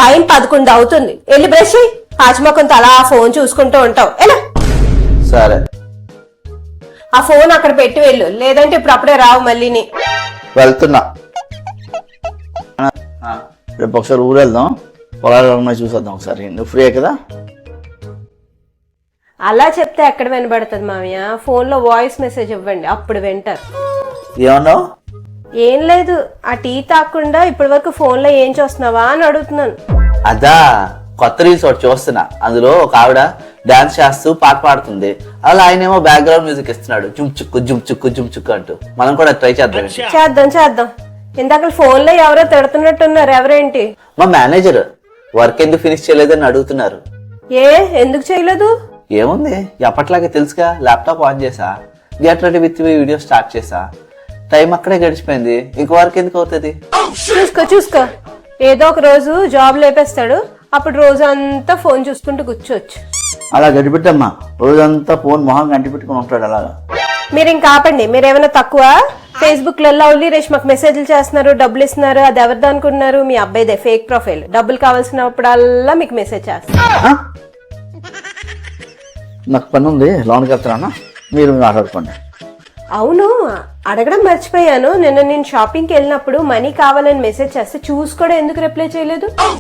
Time 11 అవుతుంది, వెళ్ళి brush పాచిమొక్కంతో అలా ఫోన్ చూసుకుంటూ ఉంటావు ఎలా? సరే ఆ ఫోన్ అక్కడ పెట్టి వెళ్ళు, లేదంటే ఇప్పుడు అప్పుడే రావు మళ్ళీని. వెళ్తున్నా. రేపు ఒకసారి ఊరు వెళ్దాం, పొలాలు చూసేద్దాం ఒకసారి. నువ్వు ఫ్రీ కదా? అలా చెప్తే ఎక్కడ వినబడుతుంది మామయ్య? ఫోన్ లో వాయిస్ మెసేజ్ ఇవ్వండి, అప్పుడు వింటారు. ఏమన్నావు? ఏం లేదు, ఆ టీ తాగకుండా ఇప్పటి వరకు ఫోన్ లో ఏం చూస్తున్నావా అని అడుగుతున్నాను. అదా, కొత్త రీల్స్ ఒకటి చూస్తున్నా. అందులో ఒక ఆవిడ డాన్స్ చేస్తూ పాట పాడుతుంది, అలా ఆయన ఏమో బ్యాక్గ్రౌండ్ మ్యూజిక్ ఇస్తున్నాడు, జుమ్ చుక్కు జుమ్ చుక్కు జుమ్ చుక్కు అంటూ. మనం కూడా ట్రై చేద్దాం. చేద్దాం. ఇందాక ఫోన్ లో ఎవరో తిడుతున్నట్టున్నారు, ఎవరేంటి? మా మేనేజర్ వర్క్ ఎందుకు ఫినిష్ చేయలేదని అడుగుతున్నారు. ఎందుకు చేయలేదు? ఏముంది, ఎప్పట్లాగే తెలుసుగా, ల్యాప్టాప్ ఆన్ చేసా, get ready with me video start చేసా, టైం అక్కడే గడిచిపోయింది, ఇంకో వర్క్ ఎందుకు అవుతుంది? చూసుకో ఏదో ఒక రోజు జాబ్ లేపేస్తాడు, అప్పుడు రోజు అంతా ఫోన్ చూసుకుంటూ కూర్చోవచ్చు. అలా గడిపెట్టమ్మా, రోజంతా ఫోన్ మొహం గంటి పెట్టుకుని ఉంటాడు అలాగా. మీరు ఇంకా ఆపండి. మీరేమైనా తక్కువ? ఫేస్బుక్ లో లవ్లీ రేష్మకు మెసేజ్లు చేస్తున్నారు, డబ్బులు ఇస్తున్నారు, అది ఎవరిది అనుకుంటున్నారు? మీ అబ్బాయిదే ఫేక్ ప్రొఫైల్. డబ్బులు కావాల్సినప్పుడల్లా మీకు మెసేజ్ చేస్తారు. నాకు పని ఉంది, లోన్కి వెళ్తున్నా, మీరు మాట్లాడుకోండి. అవును, అడగడం మర్చిపోయాను, నిన్న నేను షాపింగ్కి వెళ్ళినప్పుడు మనీ కావాలని మెసేజ్ చేస్తే చూసి కూడా ఎందుకు రిప్లై చేయలేదు?